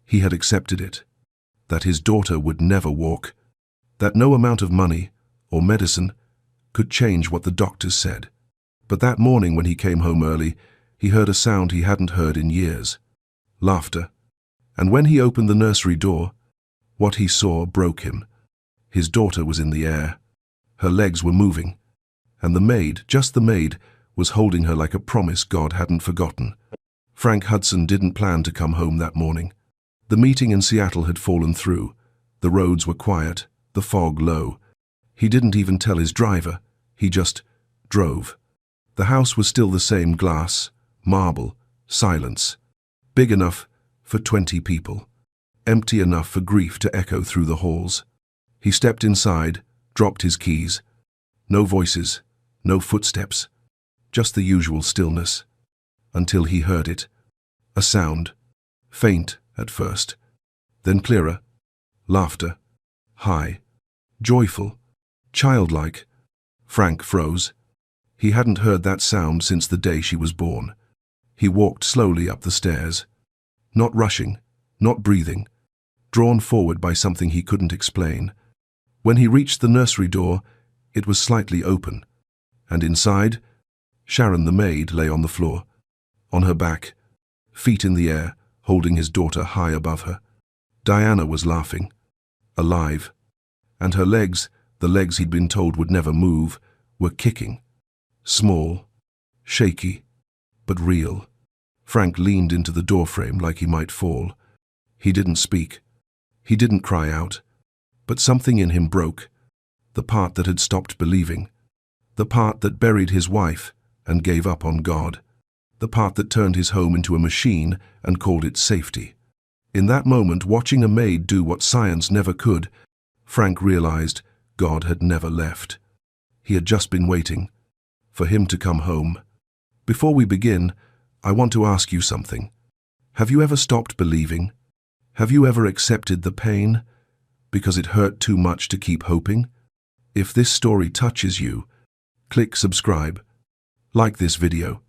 He had accepted it, that his daughter would never walk, that no amount of money or medicine could change what the doctors said. But that morning when he came home early, he heard a sound he hadn't heard in years. Laughter. And when he opened the nursery door, what he saw broke him. His daughter was in the air. Her legs were moving. And the maid, just the maid, was holding her like a promise God hadn't forgotten. Frank Hudson didn't plan to come home that morning. The meeting in Seattle had fallen through. The roads were quiet, the fog low. He didn't even tell his driver. He just drove. The house was still the same: glass, marble, silence. Big enough for 20 people. Empty enough for grief to echo through the halls. He stepped inside, dropped his keys. No voices, no footsteps. Just the usual stillness. Until he heard it. A sound. Faint at first. Then clearer. Laughter. High. Joyful. Childlike. Frank froze. He hadn't heard that sound since the day she was born. He walked slowly up the stairs. Not rushing, not breathing. Drawn forward by something he couldn't explain. When he reached the nursery door, it was slightly open. And inside, Sharon the maid lay on the floor. On her back, feet in the air, holding his daughter high above her. Diana was laughing. Alive. And her legs, the legs he'd been told would never move, were kicking. Small, shaky, but real. Frank leaned into the doorframe like he might fall. He didn't speak. He didn't cry out. But something in him broke. The part that had stopped believing. The part that buried his wife and gave up on God. The part that turned his home into a machine and called it safety. In that moment, watching a maid do what science never could, Frank realized God had never left. He had just been waiting for him to come home. Before we begin, I want to ask you something. Have you ever stopped believing? Have you ever accepted the pain because it hurt too much to keep hoping? If this story touches you, click subscribe, like this video,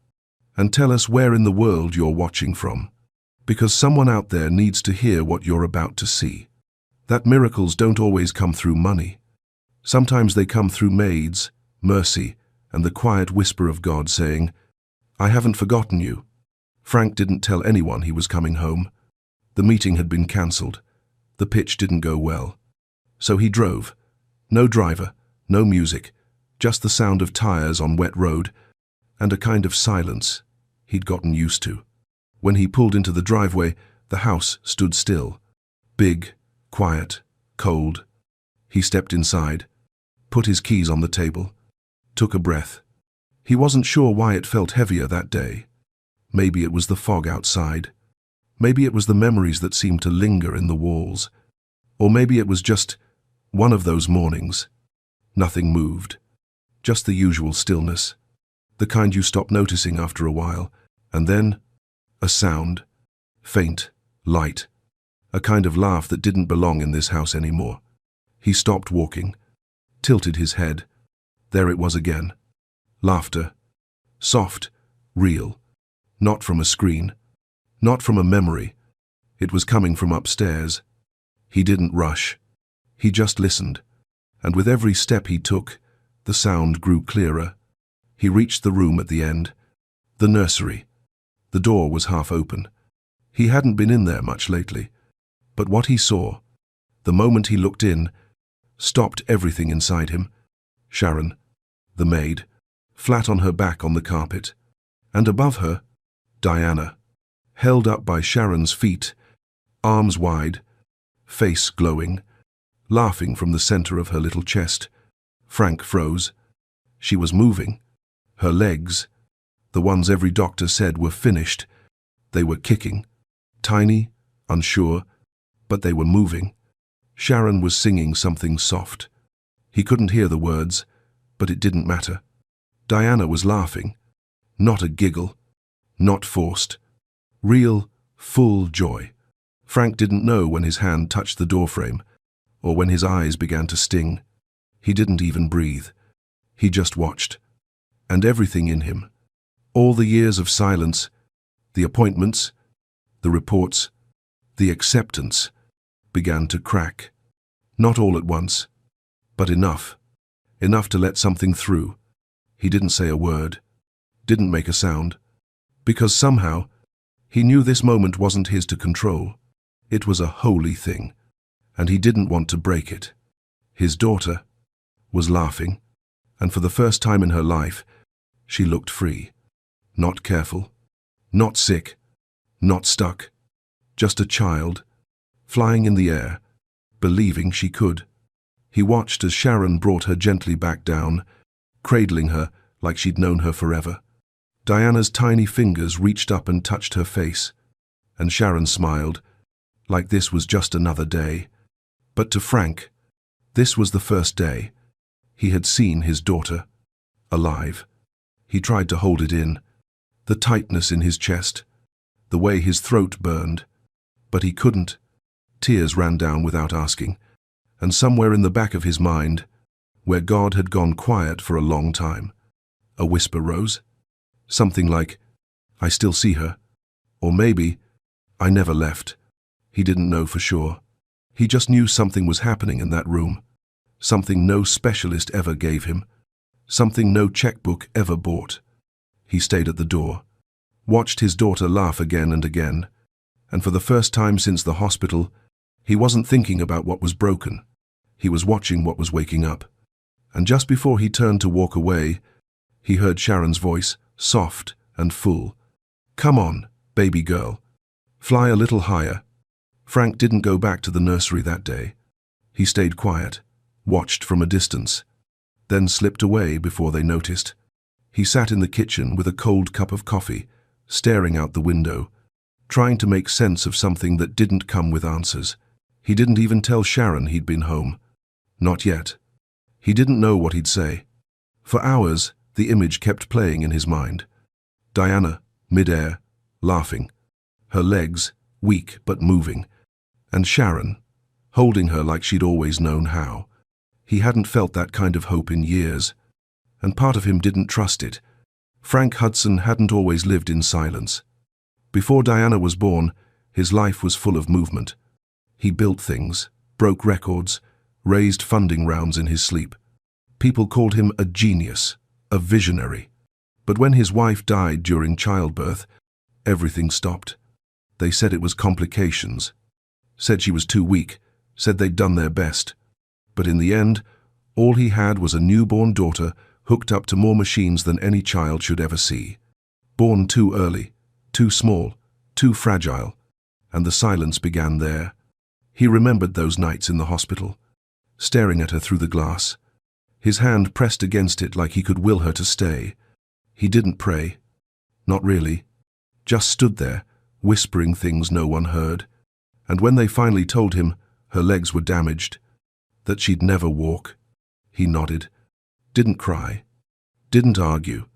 and tell us where in the world you're watching from. Because someone out there needs to hear what you're about to see. That miracles don't always come through money. Sometimes they come through maids, mercy, and the quiet whisper of God saying, "I haven't forgotten you." Frank didn't tell anyone he was coming home. The meeting had been cancelled. The pitch didn't go well. So he drove. No driver, no music, just the sound of tires on wet road, and a kind of silence he'd gotten used to. When he pulled into the driveway, the house stood still. Big, quiet, cold. He stepped inside, put his keys on the table, took a breath. He wasn't sure why it felt heavier that day. Maybe it was the fog outside. Maybe it was the memories that seemed to linger in the walls. Or maybe it was just one of those mornings. Nothing moved. Just the usual stillness. The kind you stop noticing after a while. And then, a sound. Faint, light. A kind of laugh that didn't belong in this house anymore. He stopped walking, tilted his head. There it was again. Laughter. Soft, real. Not from a screen. Not from a memory. It was coming from upstairs. He didn't rush. He just listened. And with every step he took, the sound grew clearer. He reached the room at the end. The nursery. The door was half open. He hadn't been in there much lately. But what he saw, the moment he looked in, stopped everything inside him. Sharon, the maid, flat on her back on the carpet. And above her, Diana, held up by Sharon's feet, arms wide, face glowing, laughing from the center of her little chest. Frank froze. She was moving. Her legs, the ones every doctor said were finished, they were kicking. Tiny, unsure, but they were moving. Sharon was singing something soft. He couldn't hear the words, but it didn't matter. Diana was laughing. Not a giggle. Not forced. Real, full joy. Frank didn't know when his hand touched the doorframe, or when his eyes began to sting. He didn't even breathe. He just watched. And everything in him, all the years of silence, the appointments, the reports, The acceptance began to crack. Not all at once, but enough. Enough to let something through. He didn't say a word, didn't make a sound, because somehow he knew this moment wasn't his to control. It was a holy thing, and he didn't want to break it. His daughter was laughing, and for the first time in her life, she looked free. Not careful, not sick, not stuck. Just a child, flying in the air, believing she could. He watched as Sharon brought her gently back down, cradling her like she'd known her forever. Diana's tiny fingers reached up and touched her face, and Sharon smiled, like this was just another day. But to Frank, this was the first day he had seen his daughter alive. He tried to hold it in, the tightness in his chest, the way his throat burned, but he couldn't. Tears ran down without asking, and somewhere in the back of his mind, where God had gone quiet for a long time, a whisper rose. Something like, "I still see her," or maybe, "I never left." He didn't know for sure. He just knew something was happening in that room, something no specialist ever gave him, something no checkbook ever bought. He stayed at the door, watched his daughter laugh again and again, and for the first time since the hospital, he wasn't thinking about what was broken. He was watching what was waking up. And just before he turned to walk away, he heard Sharon's voice, soft and full. "Come on, baby girl. Fly a little higher." Frank didn't go back to the nursery that day. He stayed quiet, watched from a distance, then slipped away before they noticed. He sat in the kitchen with a cold cup of coffee, staring out the window, trying to make sense of something that didn't come with answers. He didn't even tell Sharon he'd been home. Not yet. He didn't know what he'd say. For hours, the image kept playing in his mind. Diana, mid-air, laughing, her legs weak but moving, and Sharon, holding her like she'd always known how. He hadn't felt that kind of hope in years, and part of him didn't trust it. Frank Hudson hadn't always lived in silence. Before Diana was born, his life was full of movement. He built things, broke records, raised funding rounds in his sleep. People called him a genius, a visionary. But when his wife died during childbirth, everything stopped. They said it was complications, said she was too weak, said they'd done their best. But in the end, all he had was a newborn daughter hooked up to more machines than any child should ever see. Born too early, too small, too fragile, and the silence began there. He remembered those nights in the hospital, staring at her through the glass, his hand pressed against it like he could will her to stay. He didn't pray, not really, just stood there, whispering things no one heard. And when they finally told him her legs were damaged, that she'd never walk, he nodded, didn't cry, didn't argue,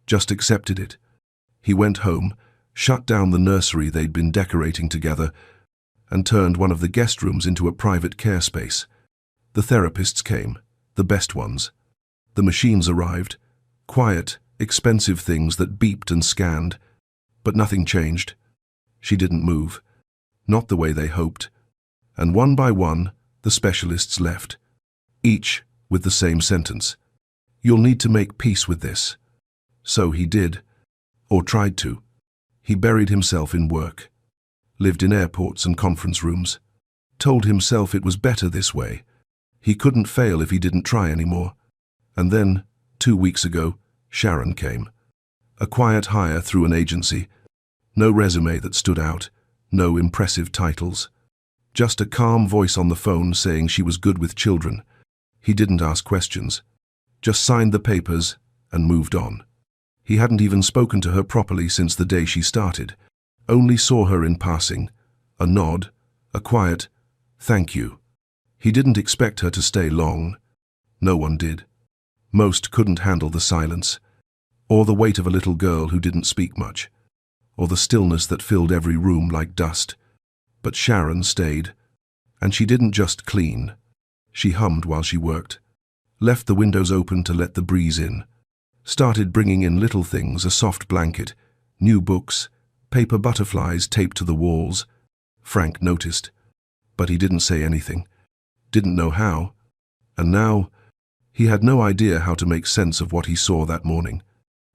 just accepted it. He went home, shut down the nursery they'd been decorating together, and turned one of the guest rooms into a private care space. The therapists came, the best ones. The machines arrived, quiet, expensive things that beeped and scanned, but nothing changed. She didn't move, not the way they hoped. And one by one, the specialists left, each with the same sentence: "You'll need to make peace with this." So he did, or tried to. He buried himself in work, lived in airports and conference rooms, told himself it was better this way. He couldn't fail if he didn't try anymore. And then, 2 weeks ago, Sharon came. A quiet hire through an agency. No resume that stood out, no impressive titles. Just a calm voice on the phone saying she was good with children. He didn't ask questions, just signed the papers and moved on. He hadn't even spoken to her properly since the day she started. Only saw her in passing, a nod, a quiet, "Thank you." He didn't expect her to stay long. No one did. Most couldn't handle the silence, or the weight of a little girl who didn't speak much, or the stillness that filled every room like dust. But Sharon stayed, and she didn't just clean. She hummed while she worked, left the windows open to let the breeze in, started bringing in little things, a soft blanket, new books, paper butterflies taped to the walls, Frank noticed, but he didn't say anything, didn't know how, and now he had no idea how to make sense of what he saw that morning.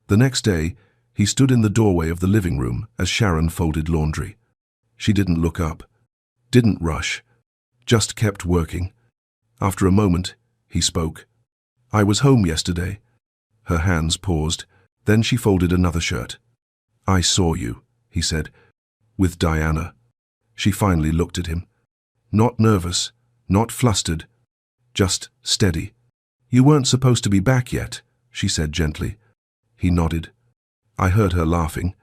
The next day, he stood in the doorway of the living room as Sharon folded laundry. She didn't look up, didn't rush, just kept working. After a moment, he spoke. "I was home yesterday." Her hands paused, then she folded another shirt. "I saw you," he said, "with Diana." She finally looked at him. Not nervous, not flustered, just steady. "You weren't supposed to be back yet," she said gently. He nodded. I heard her laughing.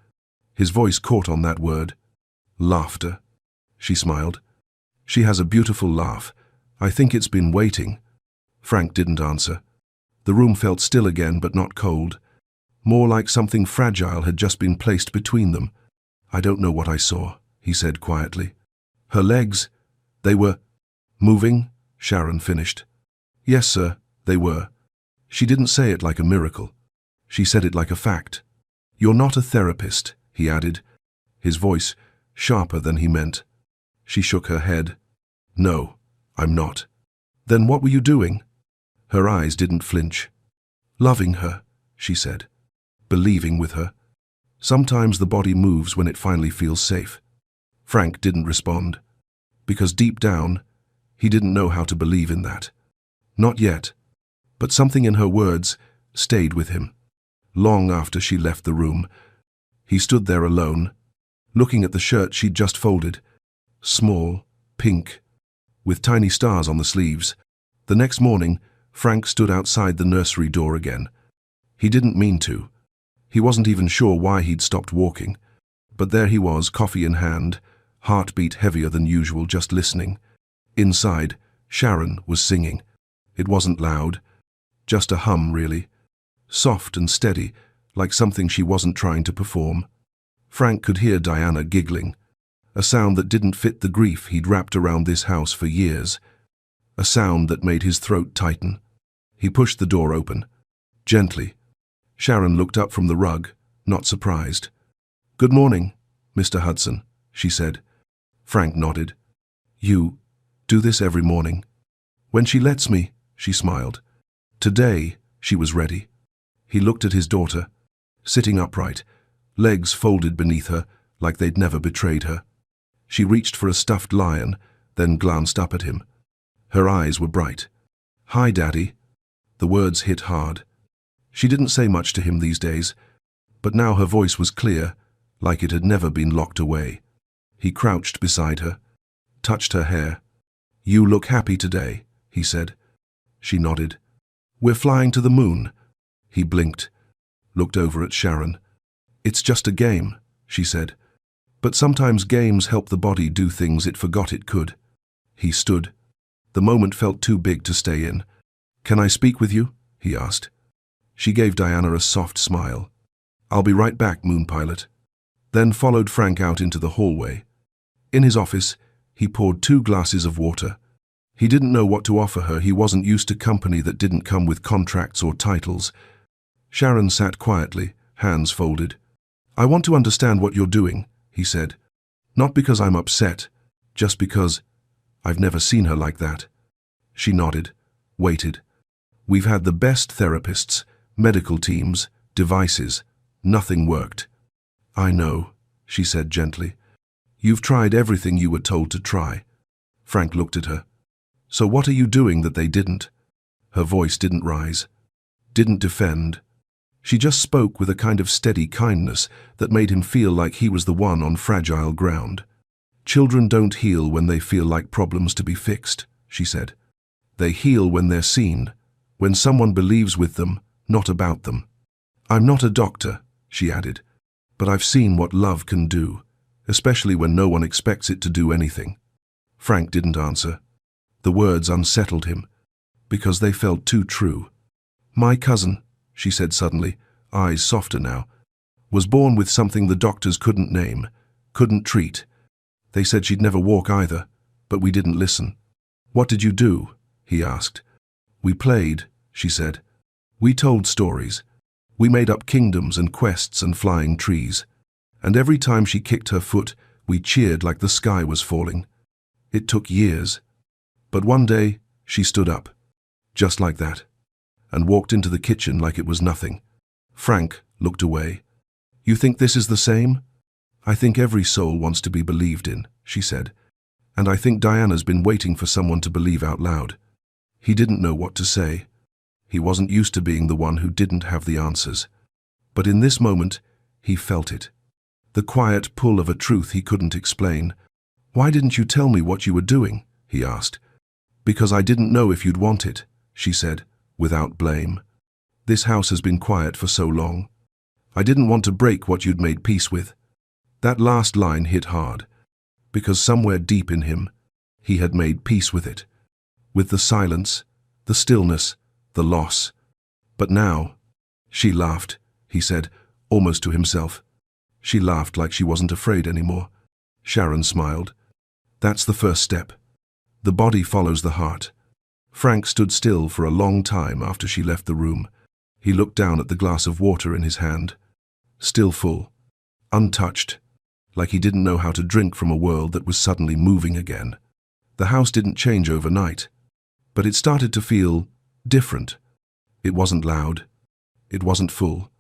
His voice caught on that word. Laughter. She smiled. "She has a beautiful laugh. I think it's been waiting." Frank didn't answer. The room felt still again, but not cold. More like something fragile had just been placed between them. "I don't know what I saw," he said quietly. "Her legs, they were moving," Sharon finished. "Yes, sir, they were." She didn't say it like a miracle. She said it like a fact. "You're not a therapist," he added, his voice sharper than he meant. She shook her head. "No, I'm not." "Then what were you doing?" Her eyes didn't flinch. "Loving her," she said. "Believing with her. Sometimes the body moves when it finally feels safe." Frank didn't respond, because deep down, he didn't know how to believe in that. Not yet, but something in her words stayed with him. Long after she left the room, he stood there alone, looking at the shirt she'd just folded. Small, pink, with tiny stars on the sleeves. The next morning, Frank stood outside the nursery door again. He didn't mean to. He wasn't even sure why he'd stopped walking. But there he was, coffee in hand, heartbeat heavier than usual, just listening. Inside, Sharon was singing. It wasn't loud, just a hum, really. Soft and steady, like something she wasn't trying to perform. Frank could hear Diana giggling, a sound that didn't fit the grief he'd wrapped around this house for years. A sound that made his throat tighten. He pushed the door open. Gently. Sharon looked up from the rug, not surprised. "Good morning, Mr. Hudson," she said. Frank nodded. "You do this every morning?" "When she lets me," she smiled. Today, she was ready. He looked at his daughter, sitting upright, legs folded beneath her like they'd never betrayed her. She reached for a stuffed lion, then glanced up at him. Her eyes were bright. "Hi, Daddy." The words hit hard. She didn't say much to him these days, but now her voice was clear, like it had never been locked away. He crouched beside her, touched her hair. "You look happy today," he said. She nodded. "We're flying to the moon." He blinked, looked over at Sharon. "It's just a game," she said. "But sometimes games help the body do things it forgot it could." He stood. The moment felt too big to stay in. "Can I speak with you?" he asked. She gave Diana a soft smile. "I'll be right back, Moon Pilot." Then followed Frank out into the hallway. In his office, he poured 2 glasses of water. He didn't know what to offer her. He wasn't used to company that didn't come with contracts or titles. Sharon sat quietly, hands folded. "I want to understand what you're doing," he said. "Not because I'm upset, just because I've never seen her like that." She nodded, waited. "We've had the best therapists, medical teams, devices. Nothing worked." "I know," she said gently. "You've tried everything you were told to try." Frank looked at her. "So what are you doing that they didn't?" Her voice didn't rise, didn't defend. She just spoke with a kind of steady kindness that made him feel like he was the one on fragile ground. "Children don't heal when they feel like problems to be fixed," she said. "They heal when they're seen, when someone believes with them, not about them." "I'm not a doctor," she added, "but I've seen what love can do, especially when no one expects it to do anything." Frank didn't answer. The words unsettled him, because they felt too true. "My cousin," she said suddenly, eyes softer now, "was born with something the doctors couldn't name, couldn't treat. They said she'd never walk either, but we didn't listen." "What did you do?" he asked. "We played," she said. "We told stories. We made up kingdoms and quests and flying trees. And every time she kicked her foot, We cheered like the sky was falling. It took years. But one day, she stood up, just like that, and walked into the kitchen like it was nothing. Frank looked away. "You think this is the same?" "I think every soul wants to be believed in," she said. "And I think Diana's been waiting for someone to believe out loud." He didn't know what to say. He wasn't used to being the one who didn't have the answers. But in this moment, he felt it. The quiet pull of a truth he couldn't explain. "Why didn't you tell me what you were doing?" he asked. "Because I didn't know if you'd want it," she said, without blame. "This house has been quiet for so long. I didn't want to break what you'd made peace with." That last line hit hard, because somewhere deep in him, he had made peace with it. With the silence, the stillness, the loss. But now, she laughed, he said, almost to himself. She laughed like she wasn't afraid anymore. Sharon smiled. "That's the first step. The body follows the heart." Frank stood still for a long time after she left the room. He looked down at the glass of water in his hand. Still full, untouched, like he didn't know how to drink from a world that was suddenly moving again. The house didn't change overnight, but it started to feel different. It wasn't loud. It wasn't full.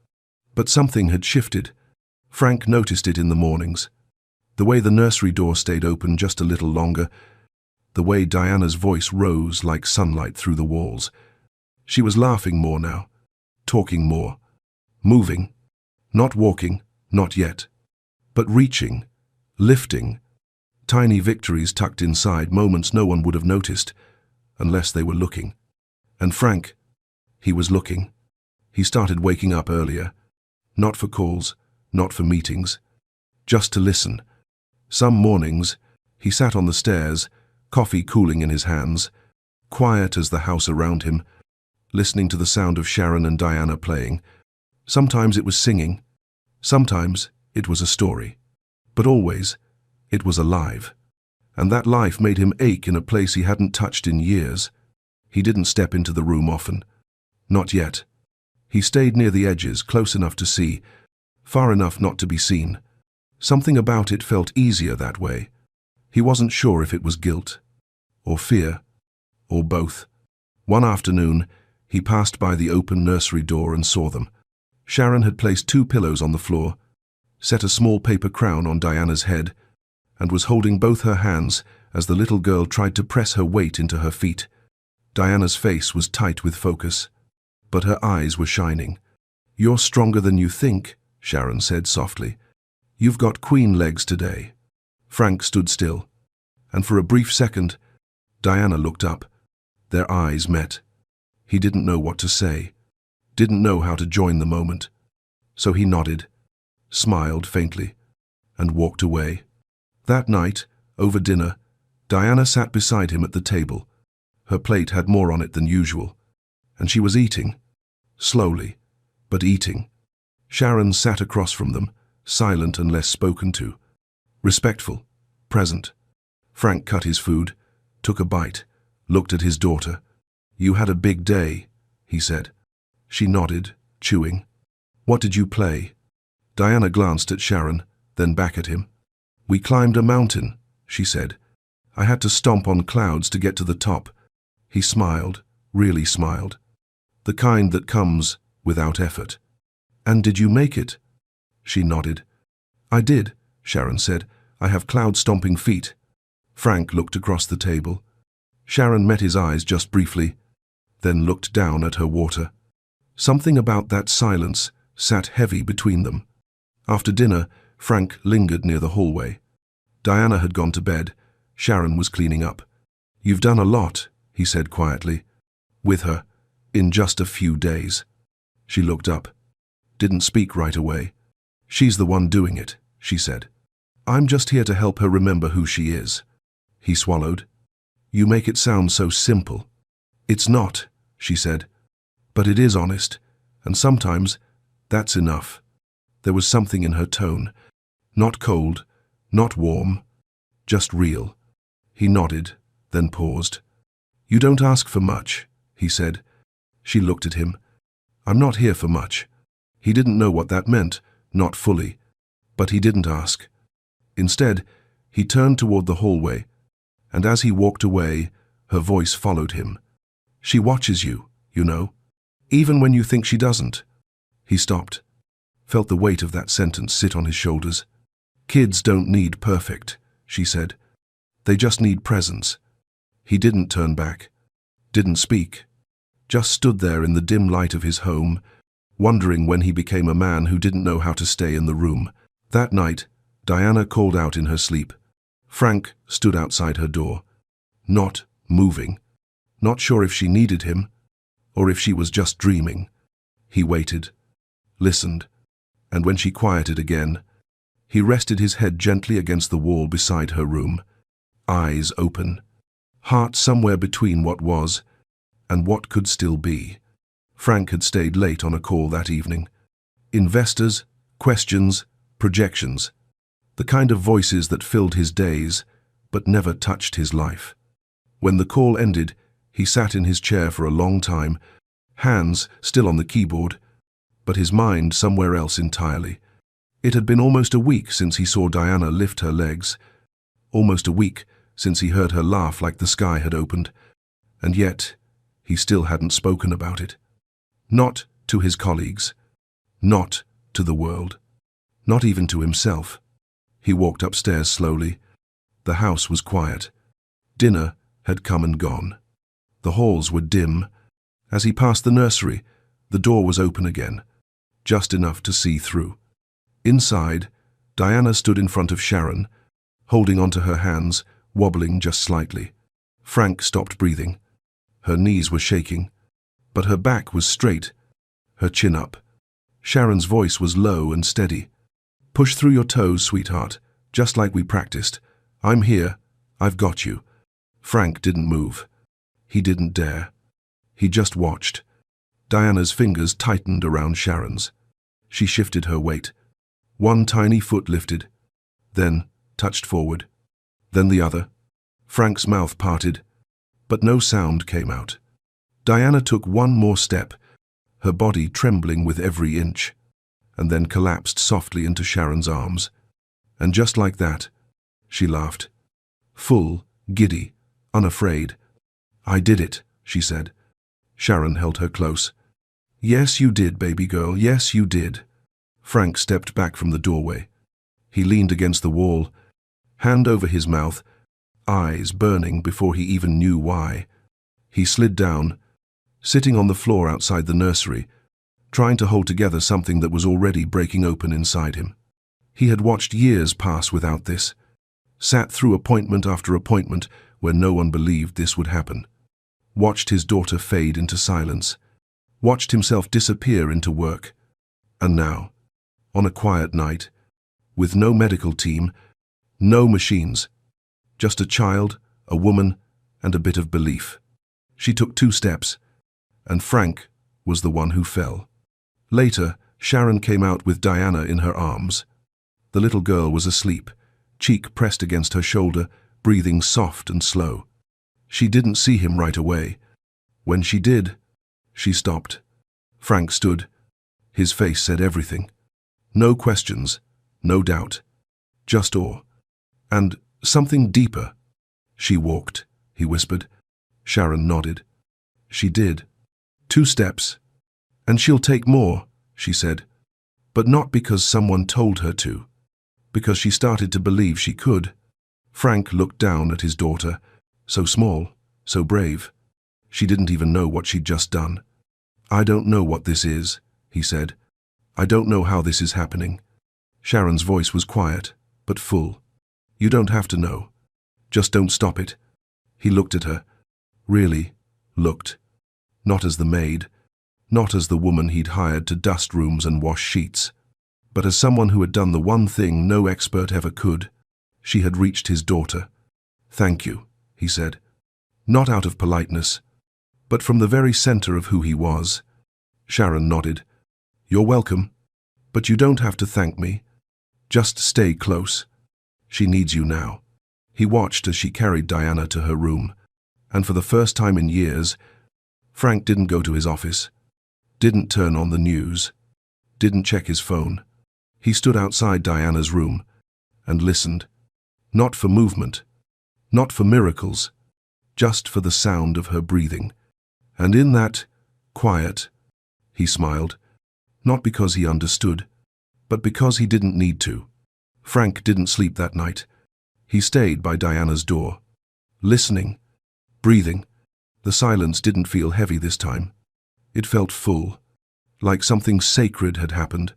But something had shifted. Frank noticed it in the mornings. The way the nursery door stayed open just a little longer. The way Diana's voice rose like sunlight through the walls. She was laughing more now, talking more, moving, not walking, not yet, but reaching, lifting. Tiny victories tucked inside, moments no one would have noticed, unless they were looking. And Frank, he was looking. He started waking up earlier, not for calls, not for meetings, just to listen. Some mornings, he sat on the stairs, coffee cooling in his hands, quiet as the house around him, listening to the sound of Sharon and Diana playing. Sometimes it was singing, sometimes it was a story, but always it was alive. And that life made him ache in a place he hadn't touched in years. He didn't step into the room often. Not yet. He stayed near the edges, close enough to see, far enough not to be seen. Something about it felt easier that way. He wasn't sure if it was guilt, or fear, or both. One afternoon, he passed by the open nursery door and saw them. Sharon had placed 2 pillows on the floor, set a small paper crown on Diana's head, and was holding both her hands as the little girl tried to press her weight into her feet. Diana's face was tight with focus, but her eyes were shining. "You're stronger than you think," Sharon said softly. "You've got queen legs today." Frank stood still, and for a brief second, Diana looked up. Their eyes met. He didn't know what to say, didn't know how to join the moment. So he nodded, smiled faintly, and walked away. That night, over dinner, Diana sat beside him at the table. Her plate had more on it than usual, and she was eating, slowly, but eating. Sharon sat across from them, silent and less spoken to. Respectful, present. Frank cut his food, took a bite, looked at his daughter. "You had a big day," he said. She nodded, chewing. "What did you play?" Diana glanced at Sharon, then back at him. "We climbed a mountain," she said. "I had to stomp on clouds to get to the top." He smiled, really smiled. The kind that comes without effort. "And did you make it?" She nodded. "I did," Sharon said. "I have cloud-stomping feet." Frank looked across the table. Sharon met his eyes just briefly, then looked down at her water. Something about that silence sat heavy between them. After dinner, Frank lingered near the hallway. Diana had gone to bed. Sharon was cleaning up. "You've done a lot," he said quietly. "With her, in just a few days." She looked up. Didn't speak right away. "She's the one doing it," she said. "I'm just here to help her remember who she is." He swallowed. "You make it sound so simple." "It's not," she said. "But it is honest, and sometimes that's enough." There was something in her tone. Not cold, not warm, just real. He nodded, then paused. "You don't ask for much," he said. She looked at him. "I'm not here for much." He didn't know what that meant, not fully. But he didn't ask. Instead, he turned toward the hallway, and as he walked away, her voice followed him. "She watches you, you know, even when you think she doesn't." He stopped, felt the weight of that sentence sit on his shoulders. "Kids don't need perfect," she said. "They just need presence." He didn't turn back, didn't speak, just stood there in the dim light of his home, wondering when he became a man who didn't know how to stay in the room. That night, Diana called out in her sleep. Frank stood outside her door, not moving, not sure if she needed him or if she was just dreaming. He waited, listened, and when she quieted again, he rested his head gently against the wall beside her room, eyes open, heart somewhere between what was and what could still be. Frank had stayed late on a call that evening. Investors, questions, projections, the kind of voices that filled his days but never touched his life. When the call ended, he sat in his chair for a long time, hands still on the keyboard, but his mind somewhere else entirely. It had been almost a week since he saw Diana lift her legs, almost a week since he heard her laugh like the sky had opened, and yet he still hadn't spoken about it. Not to his colleagues, not to the world, not even to himself. He walked upstairs slowly. The house was quiet. Dinner had come and gone. The halls were dim. As he passed the nursery, the door was open again, just enough to see through. Inside, Diana stood in front of Sharon, holding onto her hands, wobbling just slightly. Frank stopped breathing. Her knees were shaking, but her back was straight, her chin up. Sharon's voice was low and steady. "Push through your toes, sweetheart, just like we practiced. I'm here. I've got you." Frank didn't move. He didn't dare. He just watched. Diana's fingers tightened around Sharon's. She shifted her weight. One tiny foot lifted, then touched forward, then the other. Frank's mouth parted, but no sound came out. Diana took one more step, her body trembling with every inch, and then collapsed softly into Sharon's arms. And just like that, she laughed. Full, giddy, unafraid. "I did it," she said. Sharon held her close. "Yes, you did, baby girl, yes, you did." Frank stepped back from the doorway. He leaned against the wall, hand over his mouth, eyes burning before he even knew why. He slid down, sitting on the floor outside the nursery, trying to hold together something that was already breaking open inside him. He had watched years pass without this, sat through appointment after appointment where no one believed this would happen, watched his daughter fade into silence, watched himself disappear into work. And now, on a quiet night, with no medical team, no machines, just a child, a woman, and a bit of belief. She took 2 steps, and Frank was the one who fell. Later, Sharon came out with Diana in her arms. The little girl was asleep, cheek pressed against her shoulder, breathing soft and slow. She didn't see him right away. When she did, she stopped. Frank stood. His face said everything. No questions, no doubt, just awe. And something deeper. "She walked," he whispered. Sharon nodded. "She did. 2 steps. And she'll take more," she said. But not because someone told her to. Because she started to believe she could. Frank looked down at his daughter, so small, so brave. She didn't even know what she'd just done. "I don't know what this is," he said. "I don't know how this is happening." Sharon's voice was quiet, but full. "You don't have to know. Just don't stop it." He looked at her. Really looked. Not as the maid, not as the woman he'd hired to dust rooms and wash sheets, but as someone who had done the one thing no expert ever could. She had reached his daughter. "Thank you," he said. Not out of politeness, but from the very center of who he was. Sharon nodded. "You're welcome, but you don't have to thank me. Just stay close. She needs you now." He watched as she carried Diana to her room, and for the first time in years, Frank didn't go to his office, didn't turn on the news, didn't check his phone. He stood outside Diana's room, and listened. Not for movement, not for miracles, just for the sound of her breathing. And in that quiet, he smiled, not because he understood, but because he didn't need to. Frank didn't sleep that night. He stayed by Diana's door, listening, breathing. The silence didn't feel heavy this time. It felt full, like something sacred had happened,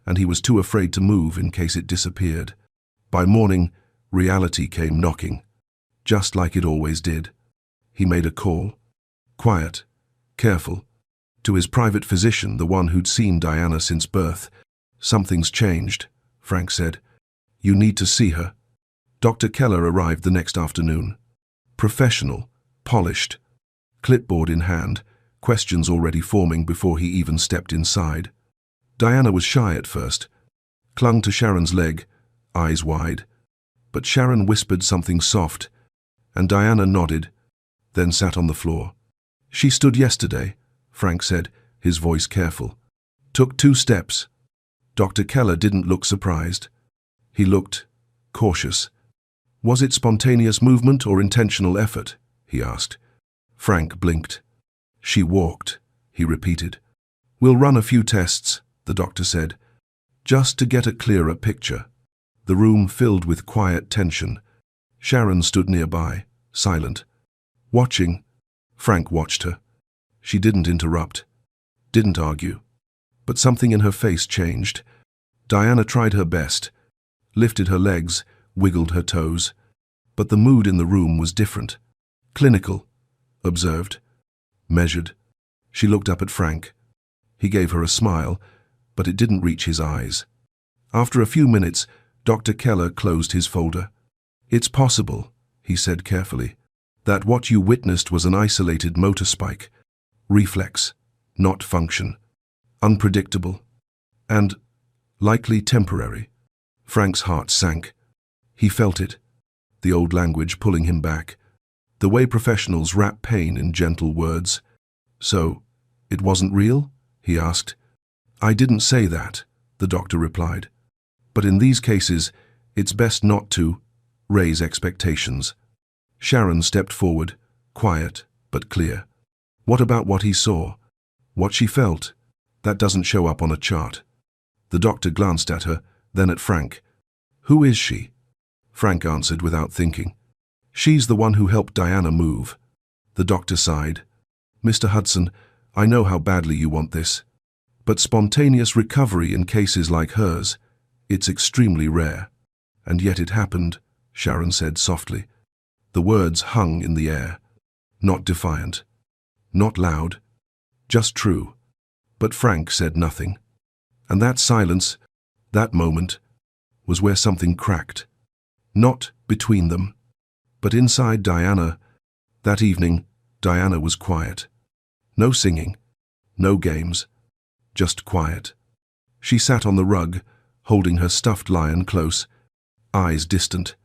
and he was too afraid to move in case it disappeared. By morning, reality came knocking, just like it always did. He made a call, quiet, careful, to his private physician, the one who'd seen Diana since birth. "Something's changed," Frank said. "You need to see her." Dr. Keller arrived the next afternoon. Professional, polished, clipboard in hand, questions already forming before he even stepped inside. Diana was shy at first, clung to Sharon's leg, eyes wide. But Sharon whispered something soft, and Diana nodded, then sat on the floor. "She stood yesterday," Frank said, his voice careful. "Took 2 steps. Dr. Keller didn't look surprised. He looked cautious. "Was it spontaneous movement or intentional effort?" he asked. Frank blinked. "She walked," he repeated. "We'll run a few tests," the doctor said, "just to get a clearer picture." The room filled with quiet tension. Sharon stood nearby, silent, watching. Frank watched her. She didn't interrupt, didn't argue. But something in her face changed. Diana tried her best, lifted her legs, wiggled her toes. But the mood in the room was different. Clinical, observed, measured. She looked up at Frank. He gave her a smile, but it didn't reach his eyes. After a few minutes, Dr. Keller closed his folder. "It's possible," he said carefully, "that what you witnessed was an isolated motor spike. Reflex, not function. Unpredictable. And likely temporary." Frank's heart sank. He felt it, the old language pulling him back, the way professionals wrap pain in gentle words. "So, it wasn't real?" he asked. "I didn't say that," the doctor replied. "But in these cases, it's best not to raise expectations." Sharon stepped forward, quiet but clear. "What about what he saw? What she felt? That doesn't show up on a chart." The doctor glanced at her, then at Frank. "Who is she?" Frank answered without thinking. "She's the one who helped Diana move." The doctor sighed. "Mr. Hudson, I know how badly you want this. But spontaneous recovery in cases like hers, it's extremely rare." "And yet it happened," Sharon said softly. The words hung in the air. Not defiant, not loud, just true. But Frank said nothing. And that silence, that moment, was where something cracked. Not between them, but inside Diana. That evening, Diana was quiet. No singing, no games, just quiet. She sat on the rug, holding her stuffed lion close, eyes distant.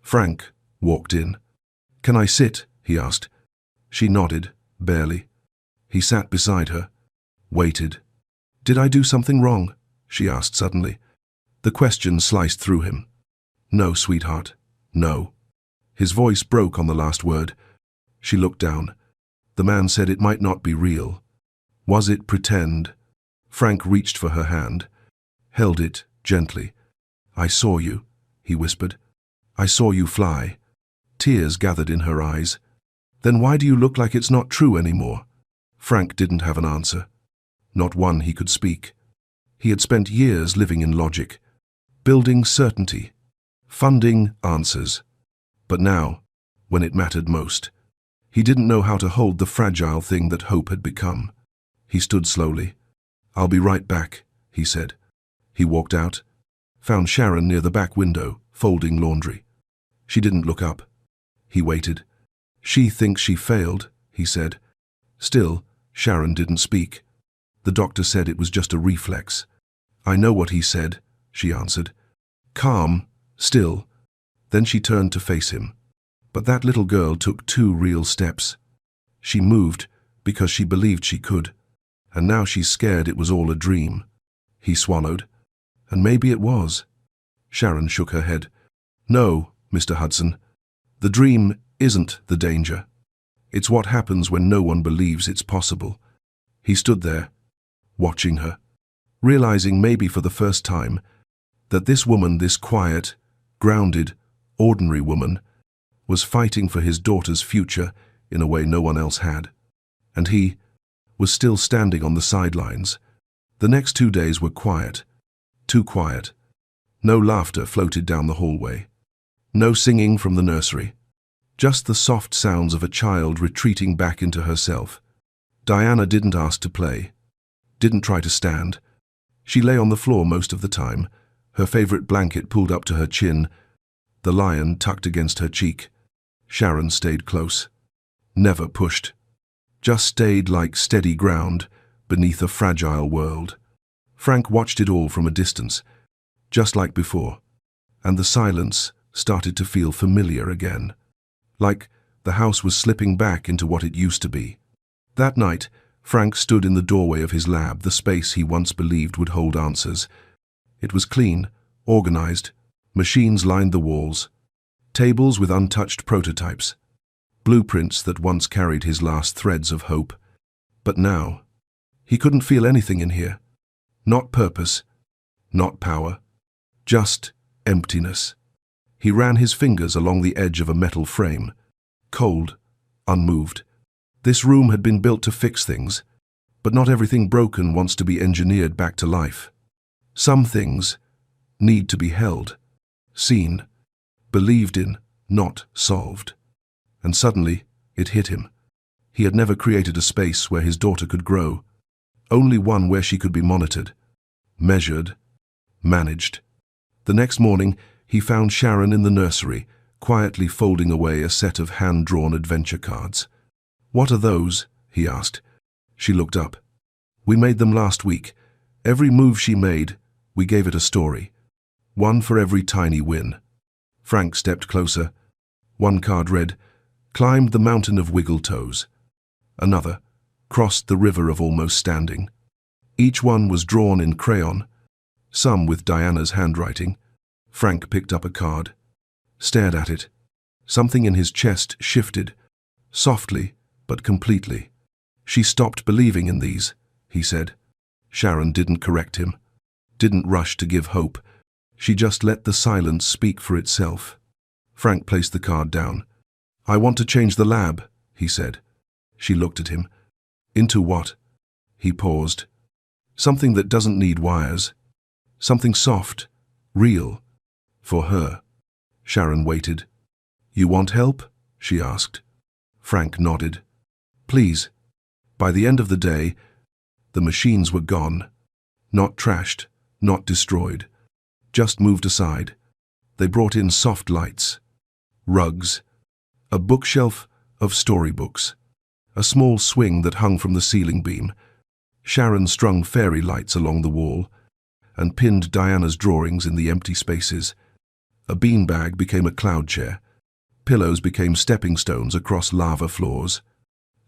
Frank walked in. "Can I sit?" he asked. She nodded, barely. He sat beside her, waited. "Did I do something wrong?" she asked suddenly. The question sliced through him. "No, sweetheart, no." His voice broke on the last word. She looked down. The man said it might not be real. Was it pretend? Frank reached for her hand, held it gently. "I saw you," he whispered. "I saw you fly." Tears gathered in her eyes. "Then why do you look like it's not true anymore?" Frank didn't have an answer. Not one he could speak. He had spent years living in logic, building certainty, funding answers. But now, when it mattered most, he didn't know how to hold the fragile thing that hope had become. He stood slowly. "I'll be right back," he said. He walked out, found Sharon near the back window, folding laundry. She didn't look up. He waited. "She thinks she failed," he said. Still, Sharon didn't speak. The doctor said it was just a reflex. "I know what he said," she answered. Calm, still. Then she turned to face him. But that little girl took 2 real steps. She moved because she believed she could. And now she's scared it was all a dream. He swallowed. And maybe it was. Sharon shook her head. No, Mr. Hudson. The dream isn't the danger. It's what happens when no one believes it's possible. He stood there, watching her, realizing maybe for the first time that this woman, this quiet, grounded, ordinary woman, was fighting for his daughter's future in a way no one else had. And he was still standing on the sidelines. The next 2 days were quiet, too quiet. No laughter floated down the hallway. No singing from the nursery. Just the soft sounds of a child retreating back into herself. Diana didn't ask to play, didn't try to stand. She lay on the floor most of the time, her favorite blanket pulled up to her chin, the lion tucked against her cheek. Sharon stayed close. Never pushed. Just stayed like steady ground beneath a fragile world. Frank watched it all from a distance, just like before, and the silence started to feel familiar again. Like the house was slipping back into what it used to be. That night, Frank stood in the doorway of his lab, the space he once believed would hold answers. It was clean, organized, machines lined the walls, tables with untouched prototypes, blueprints that once carried his last threads of hope. But now, he couldn't feel anything in here. Not purpose, not power, just emptiness. He ran his fingers along the edge of a metal frame, cold, unmoved. This room had been built to fix things, but not everything broken wants to be engineered back to life. Some things need to be held, seen, believed in, not solved. And suddenly, it hit him. He had never created a space where his daughter could grow, only one where she could be monitored, measured, managed. The next morning, he found Sharon in the nursery, quietly folding away a set of hand-drawn adventure cards. "What are those?" he asked. She looked up. "We made them last week. Every move she made, we gave it a story. One for every tiny win." Frank stepped closer. One card read, "Climbed the mountain of wiggle toes." Another, "Crossed the river of almost standing." Each one was drawn in crayon, some with Diana's handwriting. Frank picked up a card, stared at it. Something in his chest shifted, softly but completely. "She stopped believing in these," he said. Sharon didn't correct him, didn't rush to give hope. She just let the silence speak for itself. Frank placed the card down. "I want to change the lab," he said. She looked at him. "Into what?" He paused. "Something that doesn't need wires. Something soft, real, for her." Sharon waited. "You want help?" she asked. Frank nodded. "Please." By the end of the day, the machines were gone. Not trashed, not destroyed. Just moved aside. They brought in soft lights, rugs, a bookshelf of storybooks, a small swing that hung from the ceiling beam. Sharon strung fairy lights along the wall and pinned Diana's drawings in the empty spaces. A beanbag became a cloud chair. Pillows became stepping stones across lava floors.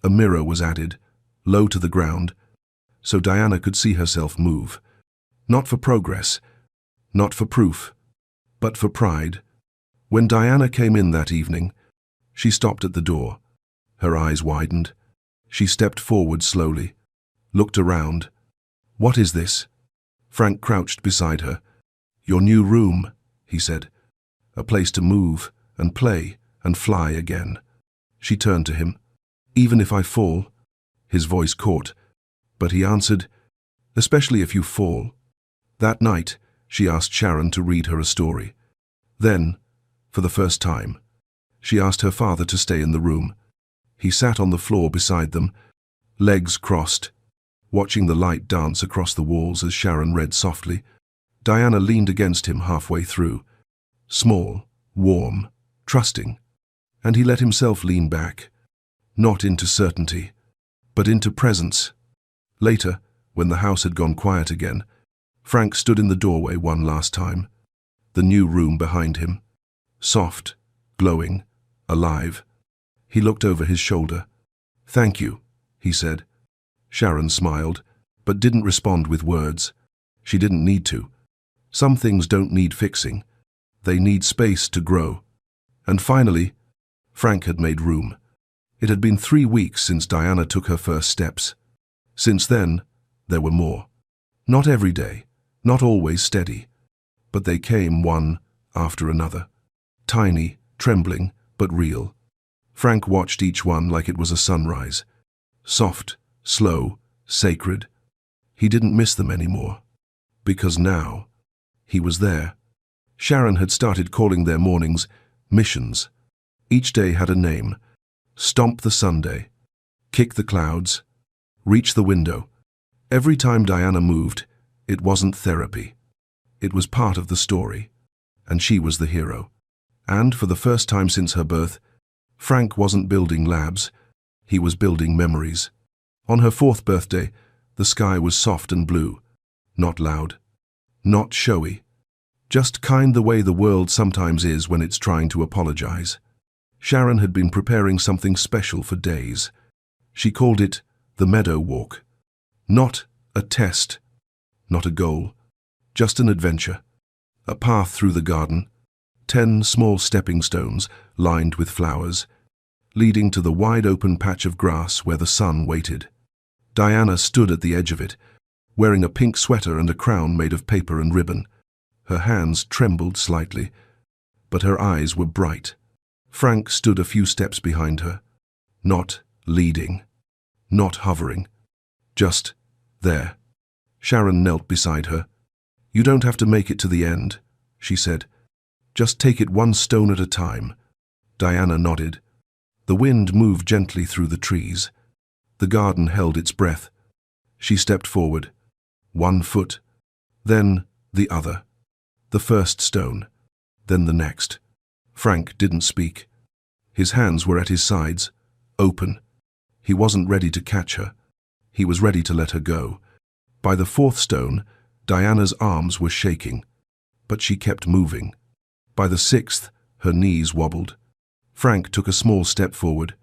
A mirror was added, low to the ground, so Diana could see herself move. Not for progress, not for proof, but for pride. When Diana came in that evening, she stopped at the door. Her eyes widened. She stepped forward slowly, looked around. "What is this?" Frank crouched beside her. "Your new room," he said. "A place to move and play and fly again." She turned to him. "Even if I fall?" His voice caught, but he answered, "Especially if you fall." That night, she asked Sharon to read her a story. Then, for the first time, she asked her father to stay in the room. He sat on the floor beside them, legs crossed, watching the light dance across the walls as Sharon read softly. Diana leaned against him halfway through, small, warm, trusting, and he let himself lean back, not into certainty, but into presence. Later, when the house had gone quiet again, Frank stood in the doorway one last time, the new room behind him, soft, glowing, alive. He looked over his shoulder. "Thank you," he said. Sharon smiled, but didn't respond with words. She didn't need to. Some things don't need fixing. They need space to grow. And finally, Frank had made room. It had been 3 weeks since Diana took her first steps. Since then, there were more. Not every day, not always steady, but they came one after another. Tiny, trembling, but real. Frank watched each one like it was a sunrise. Soft, slow, sacred. He didn't miss them anymore. Because now, he was there. Sharon had started calling their mornings missions. Each day had a name. Stomp the Sunday. Kick the clouds. Reach the window. Every time Diana moved, it wasn't therapy. It was part of the story. And she was the hero. And for the first time since her birth, Frank wasn't building labs. He was building memories. On her 4th birthday, the sky was soft and blue. Not loud. Not showy. Just kind the way the world sometimes is when it's trying to apologize. Sharon had been preparing something special for days. She called it the Meadow Walk. Not a test. Not a goal. Just an adventure. A path through the garden. 10 small stepping stones lined with flowers, leading to the wide-open patch of grass where the sun waited. Diana stood at the edge of it, wearing a pink sweater and a crown made of paper and ribbon. Her hands trembled slightly, but her eyes were bright. Frank stood a few steps behind her, not leading, not hovering, just there. Sharon knelt beside her. "You don't have to make it to the end," she said. "Just take it one stone at a time." Diana nodded. The wind moved gently through the trees. The garden held its breath. She stepped forward. 1 foot, then the other. The first stone, then the next. Frank didn't speak. His hands were at his sides, open. He wasn't ready to catch her. He was ready to let her go. By the 4th stone, Diana's arms were shaking, but she kept moving. By the 6th, her knees wobbled. Frank took a small step forward,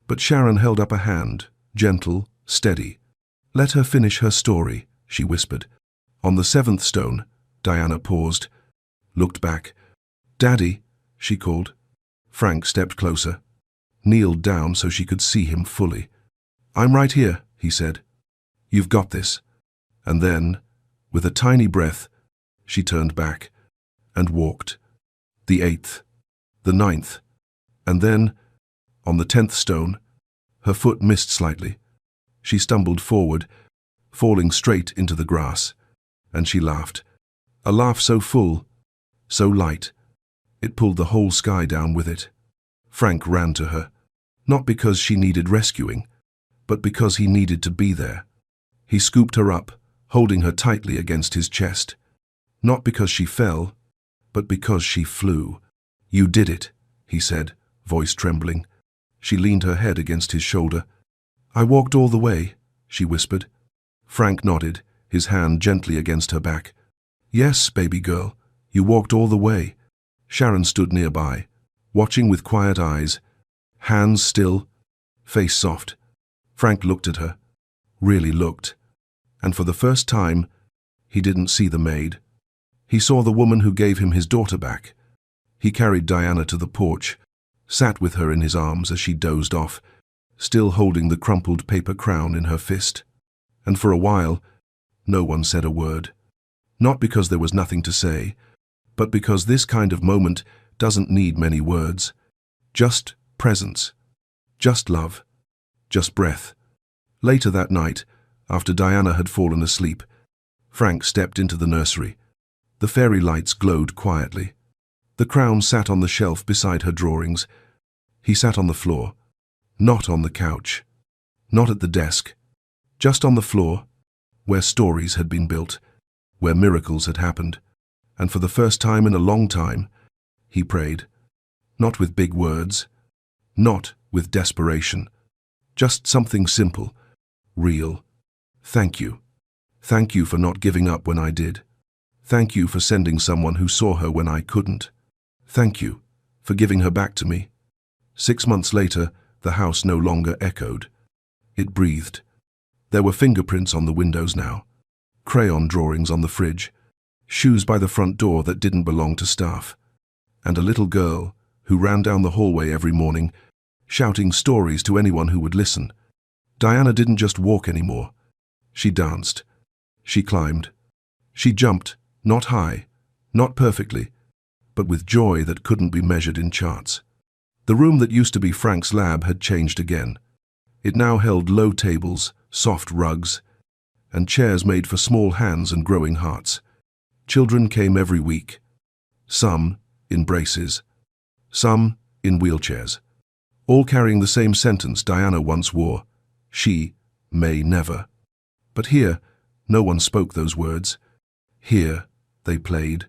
but Sharon held up a hand, gentle, steady. "Let her finish her story," she whispered. On the 7th stone, Diana paused, looked back. "Daddy," she called. Frank stepped closer, kneeled down so she could see him fully. "I'm right here," he said. "You've got this." And then, with a tiny breath, she turned back and walked. The 8th, the 9th, and then, on the 10th stone, her foot missed slightly. She stumbled forward, falling straight into the grass, and she laughed. A laugh so full, so light, it pulled the whole sky down with it. Frank ran to her, not because she needed rescuing, but because he needed to be there. He scooped her up, holding her tightly against his chest. Not because she fell, but because she flew. "You did it," he said, voice trembling. She leaned her head against his shoulder. "I walked all the way," she whispered. Frank nodded, his hand gently against her back. "Yes, baby girl, you walked all the way." Sharon stood nearby, watching with quiet eyes, hands still, face soft. Frank looked at her, really looked, and for the first time, he didn't see the maid. He saw the woman who gave him his daughter back. He carried Diana to the porch, sat with her in his arms as she dozed off, still holding the crumpled paper crown in her fist. And for a while, no one said a word. Not because there was nothing to say, but because this kind of moment doesn't need many words. Just presence, just love, just breath. Later that night, after Diana had fallen asleep, Frank stepped into the nursery. The fairy lights glowed quietly. The crown sat on the shelf beside her drawings. He sat on the floor, not on the couch, not at the desk, just on the floor, where stories had been built, where miracles had happened. And for the first time in a long time, he prayed. Not with big words, not with desperation, just something simple, real. "Thank you. Thank you for not giving up when I did. Thank you for sending someone who saw her when I couldn't. Thank you for giving her back to me." 6 months later, the house no longer echoed. It breathed. There were fingerprints on the windows now, crayon drawings on the fridge, shoes by the front door that didn't belong to staff. and a little girl who ran down the hallway every morning, shouting stories to anyone who would listen. Diana didn't just walk anymore. She danced. She climbed. She jumped, not high, not perfectly, but with joy that couldn't be measured in charts. The room that used to be Frank's lab had changed again. It now held low tables, soft rugs, and chairs made for small hands and growing hearts. Children came every week. Some in braces, some in wheelchairs, all carrying the same sentence Diana once wore: she may never. But here, no one spoke those words. Here, they played.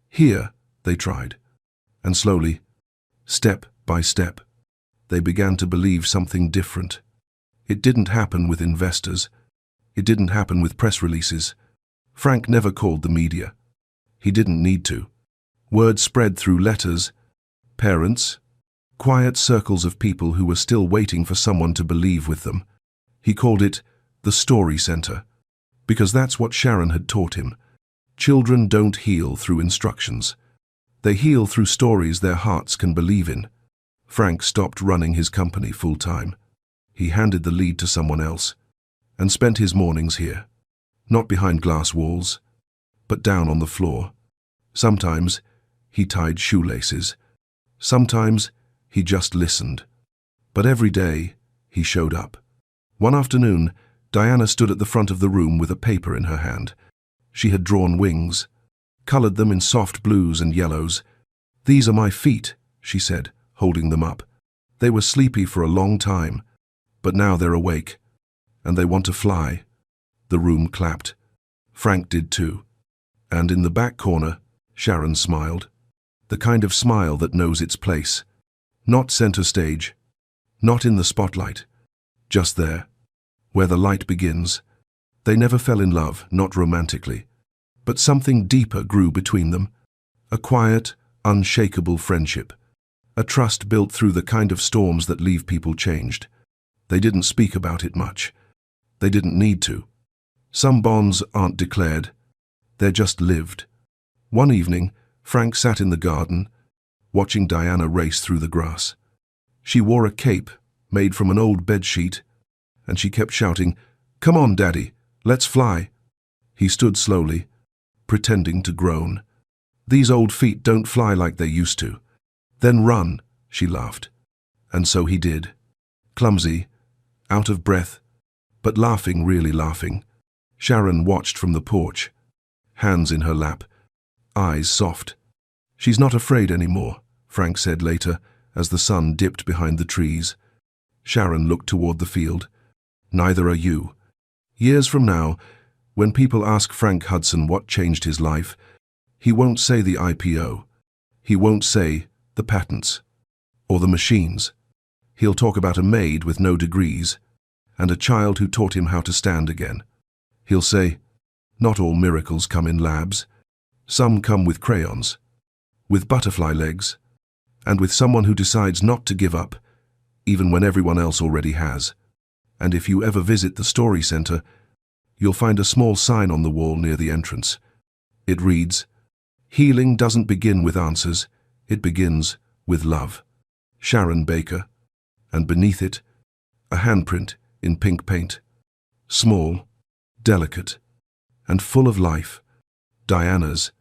Here, they tried. And slowly, step by step, they began to believe something different. It didn't happen with investors. It didn't happen with press releases. Frank never called the media. He didn't need to. Word spread through letters, parents, quiet circles of people who were still waiting for someone to believe with them. He called it the Story Center, because that's what Sharon had taught him. Children don't heal through instructions. They heal through stories their hearts can believe in. Frank stopped running his company full-time. He handed the lead to someone else and spent his mornings here, not behind glass walls, but down on the floor. Sometimes he tied shoelaces. Sometimes he just listened. But every day he showed up. One afternoon, Diana stood at the front of the room with a paper in her hand. She had drawn wings, colored them in soft blues and yellows. "These are my feet," she said, holding them up. "They were sleepy for a long time, but now they're awake, and they want to fly." The room clapped. Frank did too. And in the back corner, Sharon smiled. The kind of smile that knows its place. Not center stage, not in the spotlight, just there, where the light begins. They never fell in love, not romantically, but something deeper grew between them. A quiet, unshakable friendship. A trust built through the kind of storms that leave people changed. They didn't speak about it much. They didn't need to. Some bonds aren't declared. They're just lived. One evening, Frank sat in the garden, watching Diana race through the grass. She wore a cape made from an old bedsheet, and she kept shouting, "Come on, Daddy, let's fly." He stood slowly, pretending to groan. "These old feet don't fly like they used to." "Then run," she laughed. And so he did. Clumsy, out of breath, but laughing, really laughing. Sharon watched from the porch, hands in her lap, eyes soft. "She's not afraid anymore," Frank said later, as the sun dipped behind the trees. Sharon looked toward the field. "Neither are you." Years from now, when people ask Frank Hudson what changed his life, he won't say the IPO. He won't say the patents or the machines. He'll talk about a maid with no degrees and a child who taught him how to stand again. He'll say, "Not all miracles come in labs. Some come with crayons, with butterfly legs, and with someone who decides not to give up, even when everyone else already has." And if you ever visit the Story Center, you'll find a small sign on the wall near the entrance. It reads, "Healing doesn't begin with answers, it begins with love. Sharon Baker." And beneath it, a handprint in pink paint. Small, delicate, and full of life. Diana's